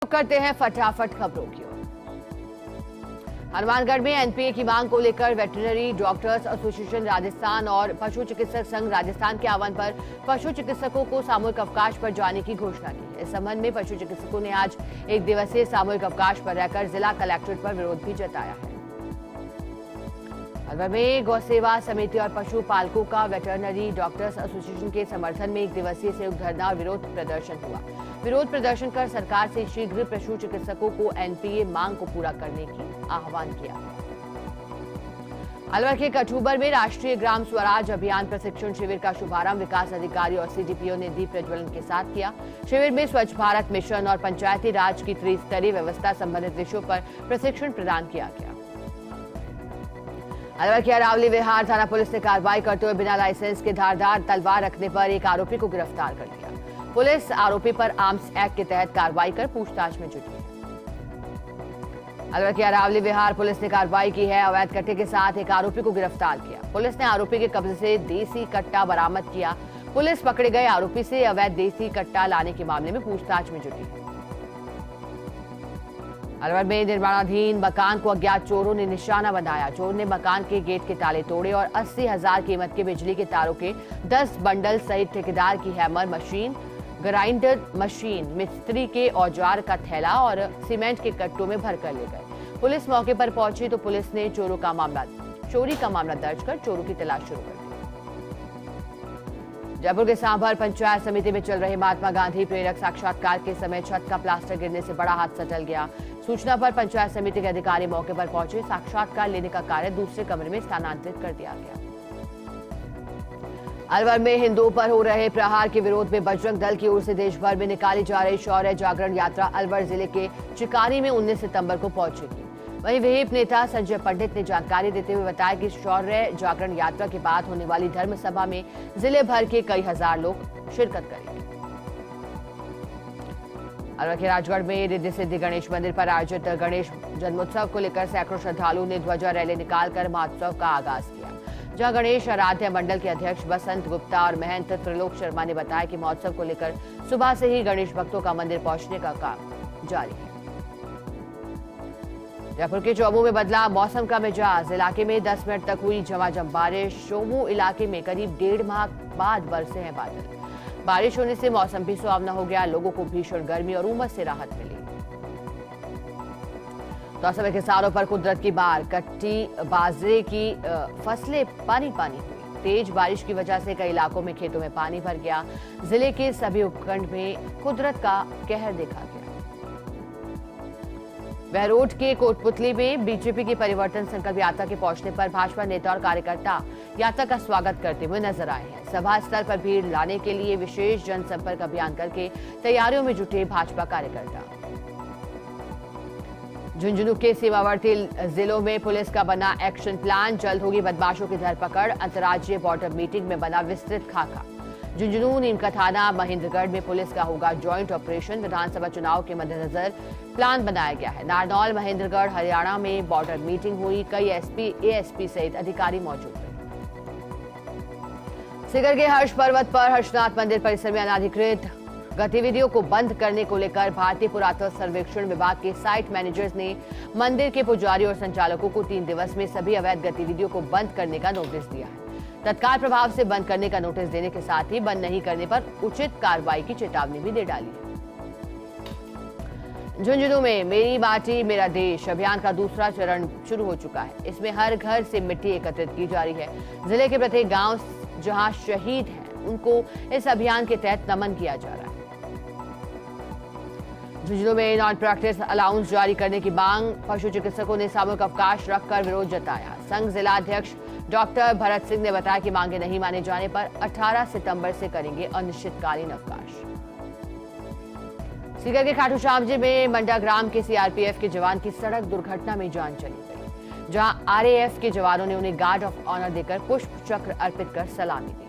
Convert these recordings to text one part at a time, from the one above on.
करते हैं फटाफट खबरों की ओर। हनुमानगढ़ में एनपीए की मांग को लेकर वेटरनरी डॉक्टर्स एसोसिएशन राजस्थान और पशु चिकित्सक संघ राजस्थान के आह्वान पर पशु चिकित्सकों को सामूहिक अवकाश पर जाने की घोषणा की। इस संबंध में पशु चिकित्सकों ने आज एक दिवसीय सामूहिक अवकाश पर रहकर जिला कलेक्ट्रेट पर विरोध भी जताया है। अलवर में गौ सेवा समिति और पशु पालकों का वेटरनरी डॉक्टर्स एसोसिएशन के समर्थन में एक दिवसीय संयुक्त धरना और विरोध प्रदर्शन हुआ। विरोध प्रदर्शन कर सरकार से शीघ्र पशु चिकित्सकों को एनपीए मांग को पूरा करने की आह्वान किया। अलवर के कठूबर में राष्ट्रीय ग्राम स्वराज अभियान प्रशिक्षण शिविर का शुभारंभ विकास अधिकारी और सीडीपीओ ने दीप प्रज्वलन के साथ किया। शिविर में स्वच्छ भारत मिशन और पंचायती राज की त्रिस्तरीय व्यवस्था संबंधित विषयों पर प्रशिक्षण प्रदान किया गया। अलवर के अरावली विहार थाना पुलिस ने कार्रवाई करते हुए बिना लाइसेंस के धारदार तलवार रखने पर एक आरोपी को गिरफ्तार कर लिया। पुलिस आरोपी पर आर्म्स एक्ट के तहत कार्रवाई कर पूछताछ में जुटी है। अलवर के अरावली विहार पुलिस ने कार्रवाई की है। अवैध कट्टे के साथ एक आरोपी को गिरफ्तार किया। पुलिस ने आरोपी के कब्जे से देसी कट्टा बरामद किया। पुलिस पकड़े गए आरोपी से अवैध देसी कट्टा लाने के मामले में पूछताछ में जुटी है। अलवर में निर्माणाधीन मकान को अज्ञात चोरों ने निशाना बनाया। चोर ने मकान के गेट के ताले तोड़े और 80,000 कीमत के बिजली के तारों के 10 बंडल सहित ठेकेदार की हैमर मशीन, ग्राइंडर मशीन, मिस्त्री के औजार का थैला और सीमेंट के कट्टों में भरकर ले गए। पुलिस मौके पर पहुंची तो पुलिस ने चोरी का मामला दर्ज कर चोरों की तलाश शुरू कर दी। जयपुर के सांभर पंचायत समिति में चल रहे महात्मा गांधी प्रेरक साक्षात्कार के समय छत का प्लास्टर गिरने से बड़ा हादसा टल गया। सूचना पर पंचायत समिति के अधिकारी मौके पर पहुंचे। साक्षात्कार लेने का कार्य दूसरे कमरे में स्थानांतरित कर दिया गया। अलवर में हिंदुओं पर हो रहे प्रहार के विरोध में बजरंग दल की ओर से देश भर में निकाली जा रही शौर्य जागरण यात्रा अलवर जिले के चिकारी में 19 सितंबर को पहुंचेगी। वहीं विहिप नेता संजय पंडित ने जानकारी देते हुए बताया कि शौर्य जागरण यात्रा के बाद होने वाली धर्म सभा में जिले भर के कई हजार लोग शिरकत करेंगे। अलवर के राजगढ़ में रिद्धि सिद्धि गणेश मंदिर पर आयोजित गणेश जन्मोत्सव को लेकर सैकड़ों श्रद्धालुओं ने ध्वजा रैली निकालकर महोत्सव का आगाज किया। जहां गणेश आराध्य मंडल के अध्यक्ष बसंत गुप्ता और महंत त्रिलोक शर्मा ने बताया कि महोत्सव को लेकर सुबह से ही गणेश भक्तों का मंदिर पहुंचने का काम जारी है। जयपुर के चौबू में बदला मौसम का मिजाज। इलाके में 10 मिनट तक हुई झमाझम बारिश। चौबू इलाके में करीब 1.5 माह बाद बरसे हैं बादल। बारिश होने से मौसम भी सुहावना हो गया। लोगों को भीषण गर्मी और उमस से राहत मिली। दौसा किसानों पर कुदरत की मार। कट्टी बाजरे की फसलें पानी पानी हुई। तेज बारिश की वजह से कई इलाकों में खेतों में पानी भर गया। जिले के सभी उपखंड में कुदरत का कहर देखा गया। बहरोड के कोटपुतली में बीजेपी की परिवर्तन संकल्प यात्रा के पहुंचने पर भाजपा नेता और कार्यकर्ता यात्रा का स्वागत करते हुए नजर आए हैं। सभा स्थल पर भीड़ लाने के लिए विशेष जनसंपर्क अभियान करके तैयारियों में जुटे भाजपा कार्यकर्ता। झुंझुनू के सीमावर्ती जिलों में पुलिस का बना एक्शन प्लान। जल्द होगी बदमाशों की धरपकड़। अंतर्राज्यीय बॉर्डर मीटिंग में बना विस्तृत खाका। झुंझुनू, नीमका थाना, महेंद्रगढ़ में पुलिस का होगा ज्वाइंट ऑपरेशन। विधानसभा चुनाव के मद्देनजर प्लान बनाया गया है। नारनौल, महेंद्रगढ़, हरियाणा में बॉर्डर मीटिंग हुई। कई एसपी, एएसपी सहित अधिकारी मौजूद थे। सीकर के हर्ष पर्वत पर हर्षनाथ मंदिर परिसर में अनाधिकृत गतिविधियों को बंद करने को लेकर भारतीय पुरातत्व सर्वेक्षण विभाग के साइट मैनेजर्स ने मंदिर के पुजारियों और संचालकों को 3 दिवस में सभी अवैध गतिविधियों को बंद करने का नोटिस दिया है। तत्काल प्रभाव से बंद करने का नोटिस देने के साथ ही बंद नहीं करने पर उचित कार्रवाई की चेतावनी भी दे डाली है। झुंझुनू में मेरी माटी मेरा देश अभियान का दूसरा चरण शुरू हो चुका है। इसमें हर घर से मिट्टी एकत्रित की जा रही है। जिले के प्रत्येक गांव जहां शहीद हैं उनको इस अभियान के तहत नमन किया जा रहा है। झुंझुनू में नॉन प्रैक्टिस अलाउंस जारी करने की मांग। पशु चिकित्सकों ने सामूहिक अवकाश रखकर विरोध जताया। संघ जिला अध्यक्ष डॉक्टर भरत सिंह ने बताया कि मांगे नहीं माने जाने पर 18 सितंबर से करेंगे अनिश्चितकालीन अवकाश। सीकर के खाटू श्याम जी में मंडा ग्राम के सीआरपीएफ के जवान की सड़क दुर्घटना में जान चली गई। जहां आरएएफ के जवानों ने उन्हें गार्ड ऑफ ऑनर देकर पुष्प चक्र अर्पित कर सलामी दी।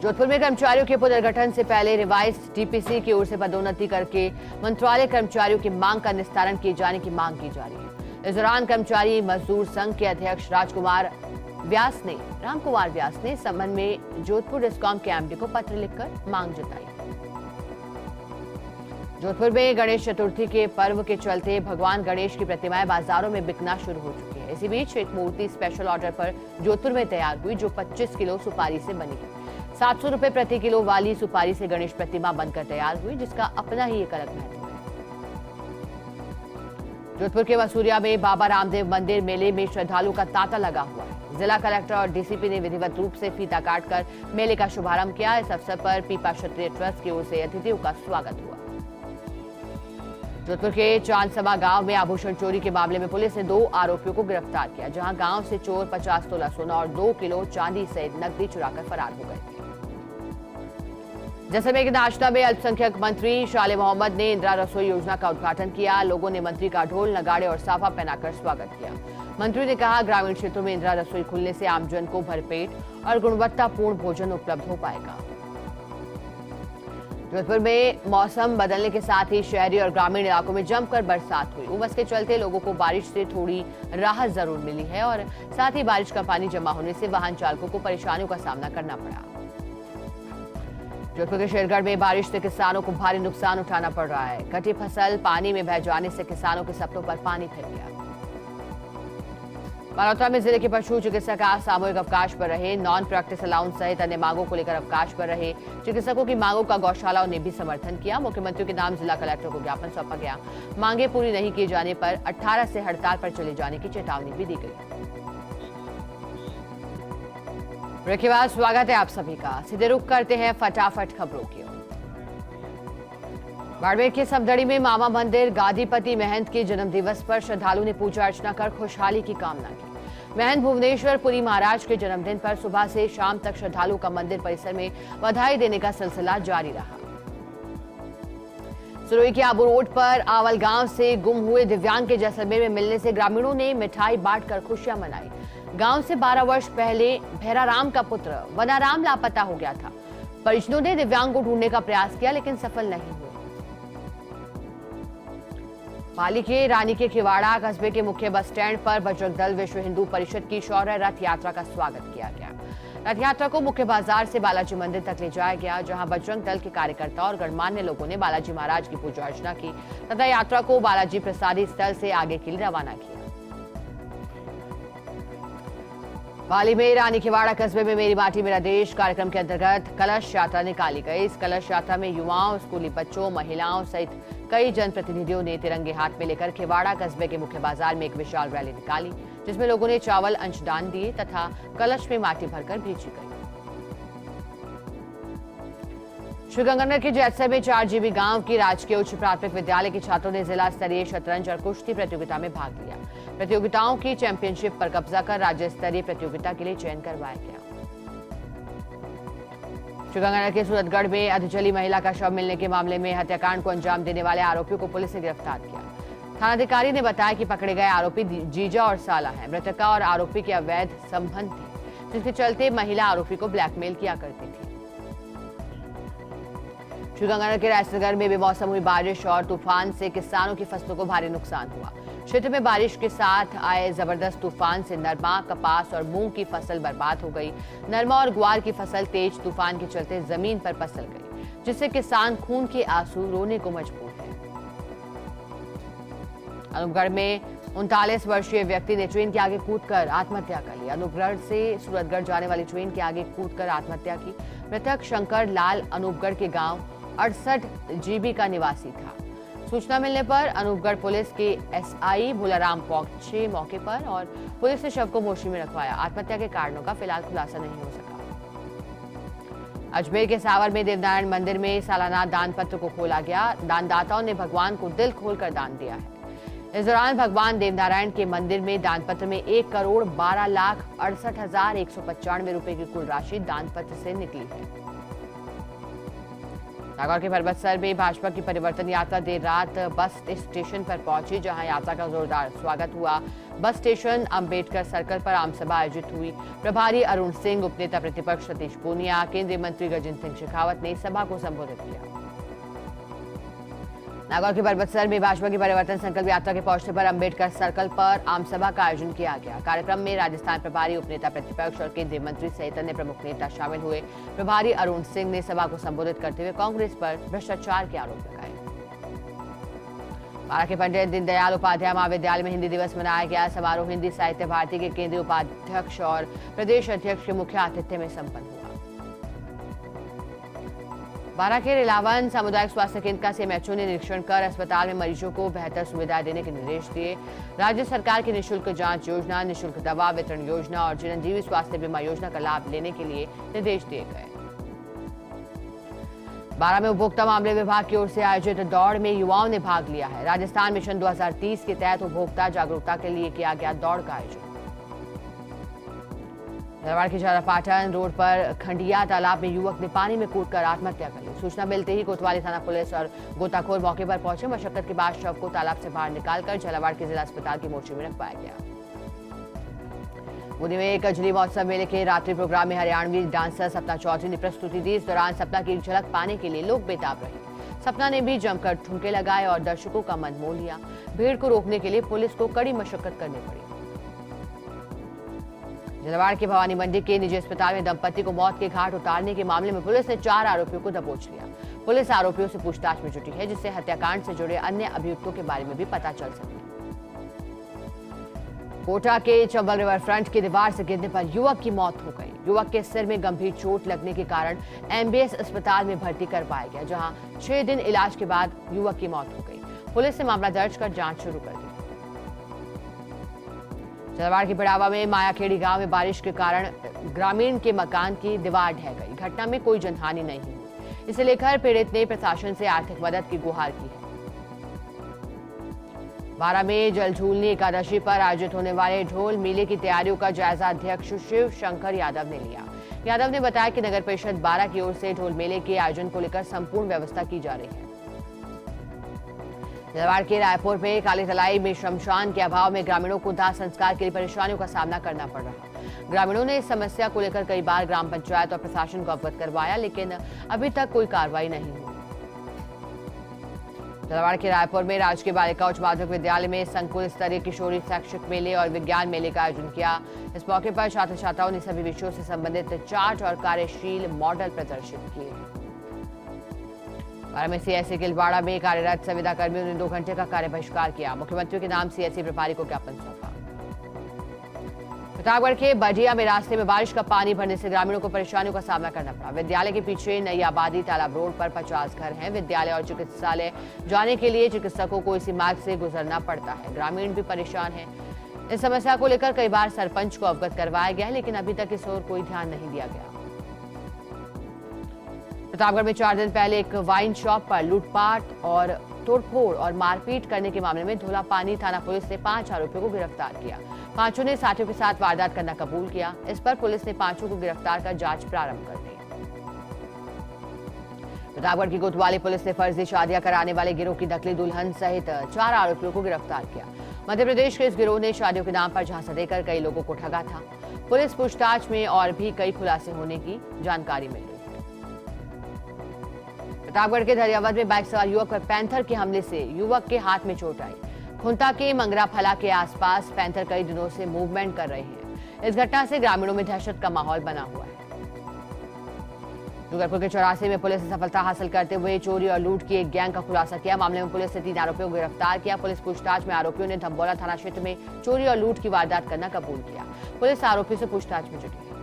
जोधपुर में कर्मचारियों के पुनर्गठन से पहले रिवाइज टीपीसी की ओर से पदोन्नति करके मंत्रालय कर्मचारियों की मांग का निस्तारण किए जाने की मांग की जा रही है। इस दौरान कर्मचारी मजदूर संघ के अध्यक्ष रामकुमार व्यास ने इस संबंध में जोधपुर डिस्कॉम के एमडी को पत्र लिखकर मांग जताई। जोधपुर में गणेश चतुर्थी के पर्व के चलते भगवान गणेश की प्रतिमाएं बाजारों में बिकना शुरू हो चुकी है। इसी बीच एक मूर्ति स्पेशल ऑर्डर पर जोधपुर में तैयार हुई, जो 25 किलो सुपारी से बनी है। 700 रुपए प्रति किलो वाली सुपारी से गणेश प्रतिमा बनकर तैयार हुई, जिसका अपना ही एक अलग महत्व है। जोधपुर के मसूरिया में बाबा रामदेव मंदिर मेले में श्रद्धालु का तांता लगा हुआ है। जिला कलेक्टर और डीसीपी ने विधिवत रूप से फीता काटकर मेले का शुभारंभ किया। इस अवसर पर पीपा क्षत्रिय ट्रस्ट की ओर से अतिथियों का स्वागत हुआ। जोधपुर के चांदसमा गांव में आभूषण चोरी के मामले में पुलिस ने 2 आरोपियों को गिरफ्तार किया, जहां गांव से चोर 50 तोला सोना और 2 किलो चांदी सहित नकदी चुराकर फरार हो गए थे। जैसलमेर के नाश्ता में अल्पसंख्यक मंत्री शाले मोहम्मद ने इंदिरा रसोई योजना का उद्घाटन किया। लोगों ने मंत्री का ढोल नगाड़े और साफा पहनाकर स्वागत किया। मंत्री ने कहा, ग्रामीण क्षेत्रों में इंदिरा रसोई खुलने से आमजन को भरपेट और गुणवत्तापूर्ण भोजन उपलब्ध हो पाएगा। जोधपुर में मौसम बदलने के साथ ही शहरी और ग्रामीण इलाकों में जमकर बरसात हुई। उमस के चलते लोगों को बारिश से थोड़ी राहत जरूर मिली है और साथ ही बारिश का पानी जमा होने से वाहन चालकों को परेशानियों का सामना करना पड़ा। जोधपुर के शेरगढ़ में बारिश से किसानों को भारी नुकसान उठाना पड़ रहा है। कटी फसल पानी में बह जाने से किसानों के सपनों पर पानी फिर गया। बालोतरा में जिले के पशु चिकित्सक आज सामूहिक अवकाश पर रहे। नॉन प्रैक्टिस अलाउंस सहित अन्य मांगों को लेकर अवकाश पर रहे। चिकित्सकों की मांगों का गौशालाओं ने भी समर्थन किया। मुख्यमंत्री के नाम जिला कलेक्टर को ज्ञापन सौंपा गया। मांगे पूरी नहीं किए जाने पर 18 से हड़ताल पर चले जाने की चेतावनी भी दी गई। ब्रेक के बाद स्वागत है आप सभी का। सीधे रुख करते हैं फटाफट खबरों की ओर। बाड़मेर के सबदड़ी में मामा मंदिर गादीपति महंत के जन्मदिवस पर श्रद्धालु ने पूजा अर्चना कर खुशहाली की कामना की। महंत भुवनेश्वर पुरी महाराज के जन्मदिन पर सुबह से शाम तक श्रद्धालु का मंदिर परिसर में बधाई देने का सिलसिला जारी रहा। सुरोई के आबू रोड पर आवल गांव से गुम हुए दिव्यांग के जैसलमेर में मिलने से ग्रामीणों ने मिठाई बांटकर खुशियां मनाई। गांव से 12 वर्ष पहले भैराराम का पुत्र वनाराम लापता हो गया था। परिजनों ने दिव्यांग को ढूंढने का प्रयास किया, लेकिन सफल नहीं हुए। पाली के रानी के खिवाड़ा कस्बे के मुख्य बस स्टैंड पर बजरंग दल विश्व हिंदू परिषद की शौर्य रथ यात्रा का स्वागत किया गया। रथ यात्रा को मुख्य बाजार से बालाजी मंदिर तक ले जाया गया, जहां बजरंग दल के कार्यकर्ता और गणमान्य लोगों ने बालाजी महाराज की पूजा अर्चना की तथा यात्रा को बालाजी प्रसादी स्थल से आगे के लिए रवाना किया। पाली में रानी खिवाड़ा कस्बे में मेरी माटी मेरा देश कार्यक्रम के अंतर्गत कलश यात्रा निकाली गई। इस कलश यात्रा में युवाओं, स्कूली बच्चों, महिलाओं सहित कई जनप्रतिनिधियों ने तिरंगे हाथ में लेकर खिवाड़ा कस्बे के मुख्य बाजार में एक विशाल रैली निकाली, जिसमें लोगों ने चावल अंशदान दिए तथा कलश में माटी भरकर भेजी गई। श्रीगंगानगर के जैतसर में 4 जीबी गांव की राजकीय उच्च प्राथमिक विद्यालय के छात्रों ने जिला स्तरीय शतरंज और कुश्ती प्रतियोगिता में भाग लिया। प्रतियोगिताओं की चैंपियनशिप पर कब्जा कर राज्य स्तरीय प्रतियोगिता के लिए चयन करवाया गया। श्रीगंगानगर के सूरतगढ़ में अधजली महिला का शव मिलने के मामले में हत्याकांड को अंजाम देने वाले आरोपियों को पुलिस ने गिरफ्तार किया। थानाधिकारी ने बताया कि पकड़े गए आरोपी जीजा और साला हैं। मृतका और आरोपी के अवैध संबंध थे, जिसके चलते महिला आरोपी को ब्लैकमेल किया करती थी। श्रीगंगानगर के रायसनगर में बेमौसम हुई बारिश और तूफान से किसानों की फसलों को भारी नुकसान हुआ। क्षेत्र में बारिश के साथ आए जबरदस्त तूफान से नरमा, कपास और मूंग की फसल बर्बाद हो गई। नरमा और ग्वार की फसल तेज तूफान के चलते जमीन पर पसल गई, जिससे किसान खून के आंसू रोने को मजबूर है। अनूपगढ़ में 39 वर्षीय व्यक्ति ने ट्रेन के आगे कूदकर आत्महत्या कर ली। अनूपगढ़ से सूरतगढ़ जाने वाली ट्रेन के आगे कूदकर आत्महत्या की। मृतक शंकर लाल अनूपगढ़ के गांव 68 जीबी का निवासी था। सूचना मिलने पर अनूपगढ़ पुलिस के एसआई भोलाराम पहुंचे मौके पर और पुलिस ने शव को मोर्चे में रखवाया। आत्महत्या के कारणों का फिलहाल खुलासा नहीं हो सका। अजमेर के सावर में देवनारायण मंदिर में सालाना दान पत्र को खोला गया। दानदाताओं ने भगवान को दिल खोलकर दान दिया है। इस दौरान भगवान देवनारायण के मंदिर में दान पत्र में 1,12,68,195 रुपए की कुल राशि दान पत्र से निकली है। नागौर के पर्वतसर में भाजपा की परिवर्तन यात्रा देर रात बस स्टेशन पर पहुंची, जहां यात्रा का जोरदार स्वागत हुआ। बस स्टेशन अंबेडकर सर्कल पर आमसभा आयोजित हुई। प्रभारी अरुण सिंह, उपनेता प्रतिपक्ष सतीश पूनिया, केंद्रीय मंत्री गजेंद्र सिंह शेखावत ने सभा को संबोधित किया। नागौर के पर्वतसर में भाजपा की परिवर्तन संकल्प यात्रा के पहुंचने पर अंबेडकर सर्कल पर आमसभा का आयोजन किया गया। कार्यक्रम में राजस्थान प्रभारी, उपनेता प्रतिपक्ष और केंद्रीय मंत्री सहित अन्य प्रमुख नेता शामिल हुए। प्रभारी अरुण सिंह ने सभा को संबोधित करते हुए कांग्रेस पर भ्रष्टाचार के आरोप लगाए। बारा के पंडित दीनदयाल उपाध्याय महाविद्यालय में हिंदी दिवस मनाया गया। समारोह हिंदी साहित्य भारती के केंद्रीय उपाध्यक्ष और प्रदेश अध्यक्ष के मुख्य आतिथ्य में संपन्न हुआ। बारा के रिलावन सामुदायिक स्वास्थ्य केंद्र का सीएमएचओ ने निरीक्षण कर अस्पताल में मरीजों को बेहतर सुविधाएं देने के निर्देश दिए। राज्य सरकार की निःशुल्क जांच योजना, निःशुल्क दवा वितरण योजना और चिरंजीवी स्वास्थ्य बीमा योजना का लाभ लेने के लिए निर्देश दिए गए। बारा में उपभोक्ता मामले विभाग की ओर से आयोजित दौड़ में युवाओं ने भाग लिया है। राजस्थान मिशन 2030 के तहत उपभोक्ता जागरूकता के लिए किया गया दौड़ का आयोजन। झालावाड़ के झालापाटन रोड पर खंडिया तालाब में युवक ने पानी में कूदकर आत्महत्या कर ली। सूचना मिलते ही कोतवाली थाना पुलिस और गोताखोर मौके पर पहुंचे। मशक्कत के बाद शव को तालाब से बाहर निकालकर झालावाड़ के जिला अस्पताल की मोर्चे में रखवाया गया। बूंदी में कजली महोत्सव मेले के रात्रि प्रोग्राम में हरियाणवी डांसर सपना चौधरी ने प्रस्तुति दी। इस दौरान सपना की एक झलक पाने के लिए लोग बेताब रहे। सपना ने भी जमकर ठुमके लगाए और दर्शकों का मन मोह लिया। भीड़ को रोकने के लिए पुलिस को कड़ी मशक्कत करनी पड़ी। झालावाड़ के भवानी मंडी के निजी अस्पताल में दंपति को मौत के घाट उतारने के मामले में पुलिस ने 4 आरोपियों को दबोच लिया। पुलिस आरोपियों से पूछताछ में जुटी है, जिससे हत्याकांड से जुड़े अन्य अभियुक्तों के बारे में भी पता चल सके। कोटा के चंबल रिवर फ्रंट की दीवार से गिरने पर युवक की मौत हो गई। युवक के सिर में गंभीर चोट लगने के कारण एमबीएस अस्पताल में भर्ती करवाया गया, जहां 6 दिन इलाज के बाद युवक की मौत हो गई। पुलिस ने मामला दर्ज कर जांच शुरू कर दी। झालावाड़ के पिड़ावा में मायाखेड़ी गांव में बारिश के कारण ग्रामीण के मकान की दीवार ढह गई। घटना में कोई जनहानि नहीं हुई। इसे लेकर पीड़ित ने प्रशासन से आर्थिक मदद की गुहार की है। बारा में जलझूलनी एकादशी पर आयोजित होने वाले ढोल मेले की तैयारियों का जायजा अध्यक्ष शिव शंकर यादव ने लिया। यादव ने बताया कि नगर परिषद बारा की ओर से ढोल मेले के आयोजन को लेकर संपूर्ण व्यवस्था की जा रही है। झालावाड़ के रायपुर में काली तलाई में शमशान के अभाव में ग्रामीणों को दाह संस्कार के लिए परेशानियों का सामना करना पड़ रहा। ग्रामीणों ने इस समस्या को लेकर कई बार ग्राम पंचायत और प्रशासन को अवगत करवाया, लेकिन अभी तक कोई कार्रवाई नहीं हुई। झालावाड़ के रायपुर में राजकीय बालिका उच्च माध्यमिक विद्यालय में संकुल स्तरीय किशोरी शैक्षिक मेले और विज्ञान मेले का आयोजन किया। इस मौके पर छात्र छात्राओं ने सभी विषयों से संबंधित चार्ट और कार्यशील मॉडल प्रदर्शित किए। बारा में सीएससी किलवाड़ा में कार्यरत संविदा कर्मियों ने 2 घंटे का कार्य बहिष्कार किया। मुख्यमंत्री के नाम सीएससी प्रभारी को ज्ञापन सौंपा। प्रतापगढ़ के बजिया में रास्ते में बारिश का पानी भरने से ग्रामीणों को परेशानियों का सामना करना पड़ा। विद्यालय के पीछे नई आबादी तालाब रोड पर 50 घर हैं। विद्यालय और चिकित्सालय जाने के लिए चिकित्सकों को इसी मार्ग से गुजरना पड़ता है। ग्रामीण भी परेशान हैं। इस समस्या को लेकर कई बार सरपंच को अवगत करवाया गया है, लेकिन अभी तक इस ओर कोई ध्यान नहीं दिया गया। प्रतापगढ़ में 4 दिन पहले एक वाइन शॉप पर लूटपाट और तोड़फोड़ और मारपीट करने के मामले में धौलापानी थाना पुलिस ने 5 आरोपियों को गिरफ्तार किया। 5 ने साथियों के साथ वारदात करना कबूल किया। इस पर पुलिस ने 5 को गिरफ्तार कर जांच प्रारंभ कर दी। प्रतापगढ़ की कोतवाली पुलिस ने फर्जी शादियां कराने वाले गिरोह की नकली दुल्हन सहित 4 आरोपियों को गिरफ्तार किया। मध्य प्रदेश के इस गिरोह ने शादियों के नाम पर झांसा देकर कई लोगों को ठगा था। पुलिस पूछताछ में और भी कई खुलासे होने की जानकारी मिली। प्रतापगढ़ के दरियावद में बाइक सवार युवक पर पैंथर के हमले से युवक के हाथ में चोट आई। खुंता के मंगरा फला के आसपास पैंथर कई दिनों से मूवमेंट कर रहे हैं। इस घटना से ग्रामीणों में दहशत का माहौल बना हुआ है। डूंगरपुर के 84 में पुलिस ने सफलता हासिल करते हुए चोरी और लूट की एक गैंग का खुलासा किया। मामले में पुलिस ने 3 आरोपियों को गिरफ्तार किया। पुलिस पूछताछ में आरोपियों ने धम्बोला थाना क्षेत्र में चोरी और लूट की वारदात करना कबूल किया। पुलिस आरोपियों से पूछताछ में जुटी है।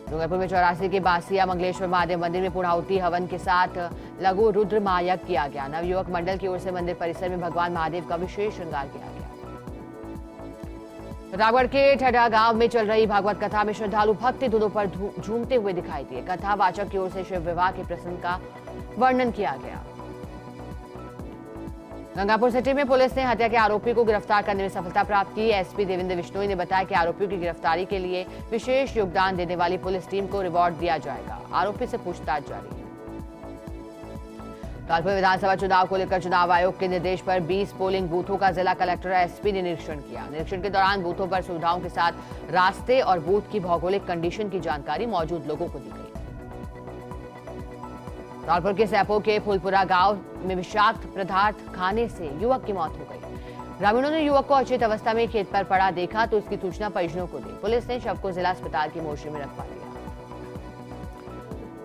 डूंगरपुर में 84 के बासिया मंगलेश्वर महादेव मंदिर में पूर्णाहुति हवन के साथ लघु रुद्र महायज्ञ किया गया। नवयुवक मंडल की ओर से मंदिर परिसर में भगवान महादेव का विशेष श्रृंगार किया गया। प्रतापगढ़ के ठडा गांव में चल रही भागवत कथा में श्रद्धालु भक्ति धुनों पर झूमते हुए दिखाई दिए। कथावाचक की ओर से शिव विवाह के प्रसंग का वर्णन किया गया। गंगापुर सिटी में पुलिस ने हत्या के आरोपी को गिरफ्तार करने में सफलता प्राप्त की। एसपी देवेंद्र बिश्नोई ने बताया कि आरोपियों की गिरफ्तारी के लिए विशेष योगदान देने वाली पुलिस टीम को रिवॉर्ड दिया जाएगा। आरोपी से पूछताछ जारी है। कानपुर विधानसभा चुनाव को लेकर चुनाव आयोग के निर्देश पर 20 पोलिंग बूथों का जिला कलेक्टर एसपी ने निरीक्षण किया। निरीक्षण के दौरान बूथों पर सुविधाओं के साथ रास्ते और बूथ की भौगोलिक कंडीशन की जानकारी मौजूद लोगों को दी गई। रायपुर के सैपो के फूलपुरा गांव में विषाक्त पदार्थ खाने से युवक की मौत हो गई। ग्रामीणों ने युवक को अचेत अवस्था में खेत पर पड़ा देखा तो इसकी सूचना परिजनों को दी। पुलिस ने शव को जिला अस्पताल की मोर्चे में रखवा दिया।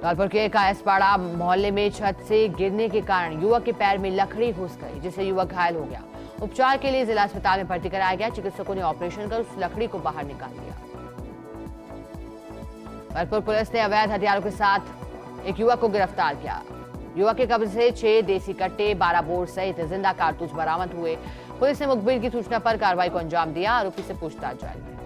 धौलपुर के कायसपाड़ा मोहल्ले में छत से गिरने के कारण युवक के पैर में लकड़ी घुस गई, जिससे युवक घायल हो गया। उपचार के लिए जिला अस्पताल में भर्ती कराया गया। चिकित्सकों ने ऑपरेशन कर उस लकड़ी को बाहर निकाल लिया। धौलपुर पुलिस ने अवैध हथियारों के साथ एक युवक को गिरफ्तार किया। युवक के कब्जे से 6 देसी कट्टे, 12 बोर सहित जिंदा कारतूस बरामद हुए। पुलिस ने मुखबिर की सूचना पर कार्रवाई को अंजाम दिया। आरोपी से पूछताछ जारी है।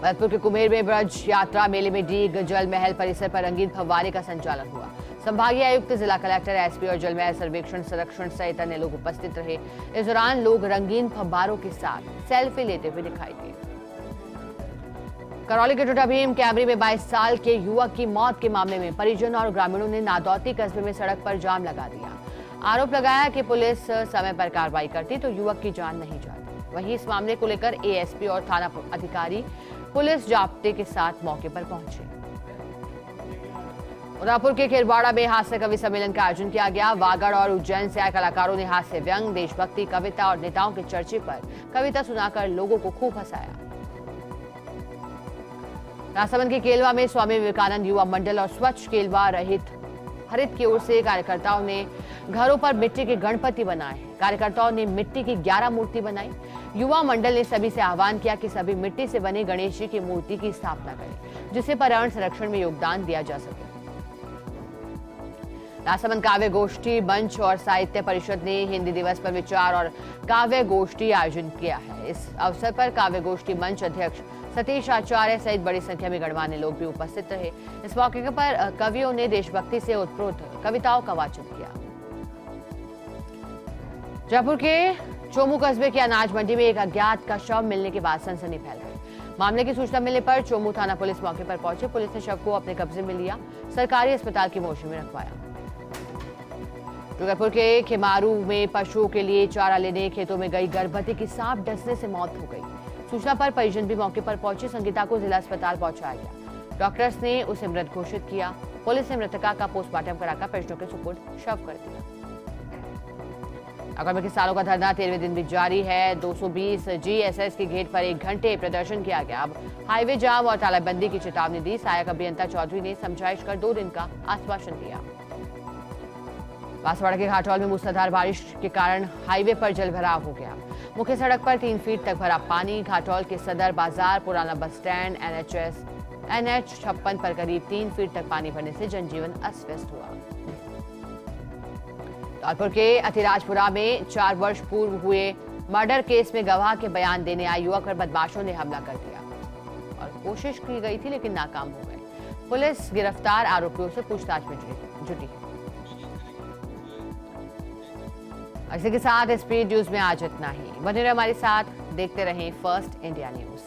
भरतपुर के कुम्हेर में ब्रज यात्रा मेले में डीग जल महल परिसर पर रंगीन फव्वारे का संचालन हुआ। संभागीय आयुक्त, जिला कलेक्टर, एसपी और जल महल सर्वेक्षण संरक्षण सहित अन्य लोग उपस्थित रहे। इस दौरान लोग रंगीन फव्वारों के साथ सेल्फी लेते हुए दिखाई दिए। करौली के टोटा भीम कैमरी में 22 साल के युवक की मौत के मामले में परिजन और ग्रामीणों ने नादौती कस्बे में सड़क पर जाम लगा दिया। आरोप लगाया कि पुलिस समय पर कार्रवाई करती तो युवक की जान नहीं जाती। वहीं इस मामले को लेकर एएसपी और थाना अधिकारी पुलिस जाब्ते के साथ मौके पर पहुंचे। उदयपुर के खिरवाड़ा में हास्य कवि सम्मेलन का आयोजन किया गया। वागड़ और उज्जैन से आए कलाकारों ने हास्य व्यंग, देशभक्ति, कविता और नेताओं के चर्चे पर कविता सुनाकर लोगों को खूब हंसाया। राजसमंद के केलवा में स्वामी विवेकानंद युवा मंडल और स्वच्छ केलवा हरित की ओर से कार्यकर्ताओं ने घरों पर मिट्टी के गणपति बनाए। कार्यकर्ताओं ने मिट्टी की 11 मूर्ति बनाई। युवा मंडल ने सभी से आह्वान किया कि सभी मिट्टी से बने गणेश जी की मूर्ति की स्थापना करें, जिससे पर्यावरण संरक्षण में योगदान दिया जा सके। राजसमंद काव्य गोष्ठी मंच और साहित्य परिषद ने हिंदी दिवस पर विचार और काव्य गोष्ठी आयोजन किया है। इस अवसर पर काव्य गोष्ठी मंच अध्यक्ष सतीश आचार्य सहित बड़ी संख्या में गणमान्य लोग भी उपस्थित रहे। इस मौके पर कवियों ने देशभक्ति से उत्प्रोत कविताओं का वाचन किया। जयपुर के चोमू कस्बे की अनाज मंडी में एक अज्ञात का शव मिलने के बाद सनसनी फैल गई। मामले की सूचना मिलने पर चोमू थाना पुलिस मौके पर पहुंचे। पुलिस ने शव को अपने कब्जे में लिया, सरकारी अस्पताल की मोर्चरी में रखवाया। डूंगरपुर के खेमारू में पशुओं के लिए चारा लेने खेतों में गई गर्भवती की सांप डसने से मौत हो गई। सूचना पर परिजन भी मौके पर पहुंचे। संगीता को जिला अस्पताल पहुंचाया गया। डॉक्टर्स ने उसे मृत घोषित किया। पुलिस ने मृतका का पोस्टमार्टम कराकर परिजनों के सुपुर्द शव कर दिया। आगामी किसानों का धरना 13वें दिन भी जारी है। 220 जीएसएस के गेट पर 1 घंटे प्रदर्शन किया गया। अब हाईवे जाम और तालाबंदी की चेतावनी दी। सहायक अभियंता चौधरी ने समझाइश कर 2 दिन का आश्वासन दिया। बांसवाड़ा के घाटोल में मूसलाधार बारिश के कारण हाईवे पर जलभराव हो गया। मुख्य सड़क पर 3 फीट तक भरा पानी। घाटोल के सदर बाजार, पुराना बस स्टैंड, NH 56 पर करीब 3 फीट तक पानी भरने से जनजीवन अस्त व्यस्त हुआ। धौलपुर के अतिराजपुरा में 4 वर्ष पूर्व हुए मर्डर केस में गवाह के बयान देने आए युवक पर बदमाशों ने हमला कर दिया और कोशिश की गई थी लेकिन नाकाम हो गए। पुलिस गिरफ्तार आरोपियों से पूछताछ में जुटी है। इसी के साथ स्पीड न्यूज में आज इतना ही। बने रहे हमारे साथ, देखते रहें फर्स्ट इंडिया न्यूज।